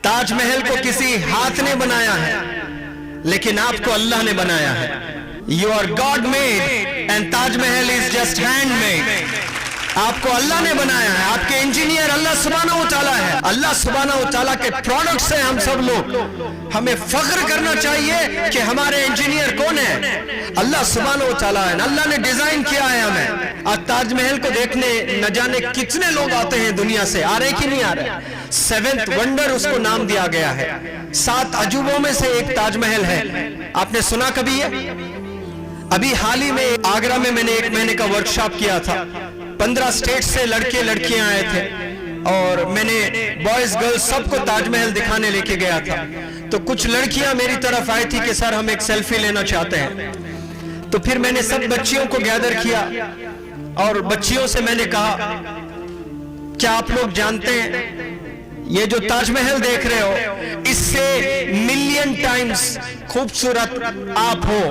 ताज महल को किसी हाथ ने बनाया है, लेकिन आपको अल्लाह ने बनाया है। You are God made and Taj Mahal is just hand made. आपको अल्लाह ने बनाया है, आपके इंजीनियर अल्लाह सुब्हानहू व तआला है। अल्लाह सुब्हानहू व तआला के प्रोडक्ट्स हैं हम सब लोग। हमें फख्र करना चाहिए कि हमारे इंजीनियर कौन है, अल्लाह सुब्हानहू व तआला है। अल्लाह ने डिजाइन किया है हमें। आज ताजमहल को देखने न जाने कितने लोग आते हैं दुनिया से, आ रहे कि नहीं आ रहे। 7th वंडर उसको नाम दिया गया है। 7 अजूबों में से एक ताजमहल है। आपने सुना कभी ये? अभी हाल ही में आगरा में मैंने 1 महीने का वर्कशॉप किया था। 15 स्टेट से लड़के लड़कियां आए थे और मैंने बॉयज गर्ल्स सबको ताजमहल दिखाने लेके गया था। तो कुछ लड़कियां मेरी तरफ आई थी कि सर हम एक सेल्फी लेना चाहते हैं। तो फिर मैंने सब बच्चियों को गैदर किया और बच्चियों से मैंने कहा, क्या आप लोग जानते हैं ये जो ताजमहल देख रहे हो इससे मिलियन टाइम्स खूबसूरत आप हो?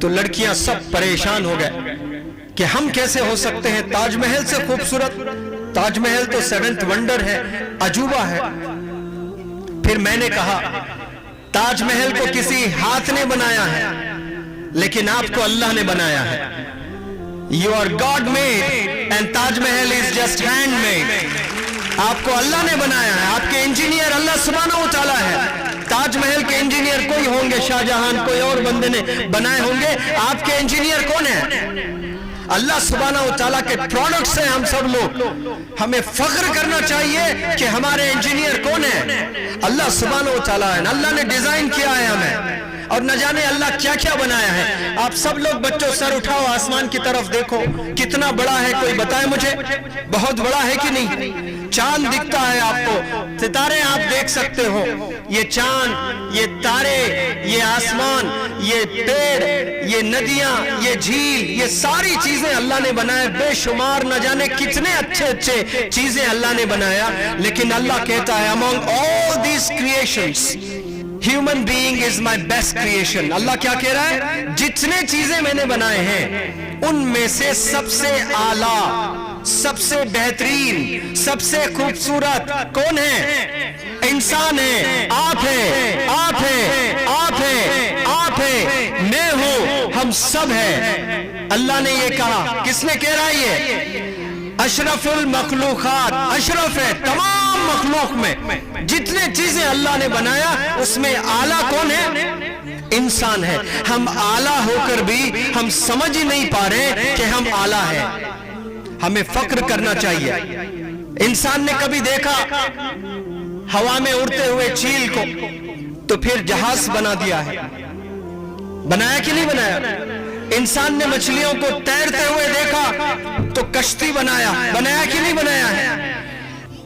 तो लड़कियां सब परेशान हो गए कि हम कैसे हो सकते हैं ताजमहल से खूबसूरत। ताजमहल तो 7th वंडर है, अजूबा है। फिर मैंने कहा ताजमहल को किसी हाथ ने बनाया है, लेकिन आपको अल्लाह ने बनाया है। You are God made and Taj Mahal is just hand made. आपको अल्लाह ने बनाया है, आपके इंजीनियर अल्लाह सुब्हानहू व तआला है। ताजमहल के इंजीनियर कोई होंगे, शाहजहां कोई और बंदे ने बनाए होंगे। आपके इंजीनियर कौन है? अल्लाह सुब्हानहू व तआला के प्रोडक्ट्स हैं हम सब लोग। हमें फख्र करना चाहिए कि हमारे इंजीनियर कौन है, अल्लाह सुब्हानहू व तआला है। अल्लाह ने डिजाइन किया है हमें और न जाने अल्लाह क्या क्या बनाया है। आप सब लोग बच्चों सर उठाओ, आसमान की तरफ देखो, कितना बड़ा है कोई बताए मुझे? बहुत बड़ा है कि नहीं? चांद दिखता है आपको, सितारे आप देख सकते हो। ये चांद, ये तारे, ये आसमान, ये पेड़, ये नदियां, ये झील, ये सारी चीजें अल्लाह ने बनाए। बेशुमार न जाने कितने अच्छे अच्छे चीजें अल्लाह ने बनाया। लेकिन अल्लाह कहता है among all these creations human being is my best creation. अल्लाह क्या कह रहा है? जितने चीजें मैंने बनाए हैं उनमें से सबसे आला, सबसे बेहतरीन, सबसे खूबसूरत कौन है? इंसान है, आप है, आप है, आप है, आप है, मैं हूं, हम सब है। अल्लाह ने ये कहा। किसने कह रहा है ये? अशरफुल मखलूकात, अशरफ है तमाम मखलूक में। जितने चीजें अल्लाह ने बनाया उसमें आला कौन है? इंसान है। हम आला होकर भी हम समझ ही नहीं पा रहे कि हम आला है। हमें फक्र करना चाहिए। इंसान ने कभी देखा हवा में उड़ते हुए चील को, तो फिर जहाज बना दिया है। बनाया कि नहीं बनाया? इंसान ने मछलियों को तैरते हुए देखा तो कश्ती बनाया। बनाया कि नहीं बनाया है?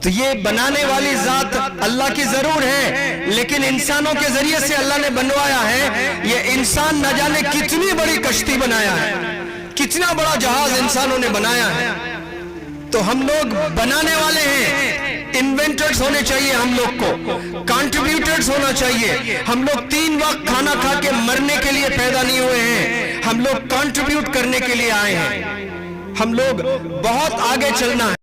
तो ये बनाने वाली जात अल्लाह की जरूर है, लेकिन इंसानों के जरिए से अल्लाह ने बनवाया है। ये इंसान न जाने कितनी बड़ी कश्ती बनाया है, कितना बड़ा जहाज इंसानों ने बनाया है। तो हम लोग बनाने वाले हैं, इन्वेंटर्स होने चाहिए हम लोग को, कंट्रीब्यूटर्स होना चाहिए। हम लोग 3 वक्त खाना खा के मरने के लिए पैदा नहीं हुए हैं, हम लोग कंट्रीब्यूट करने के लिए आए हैं। हम लोग बहुत आगे चलना है।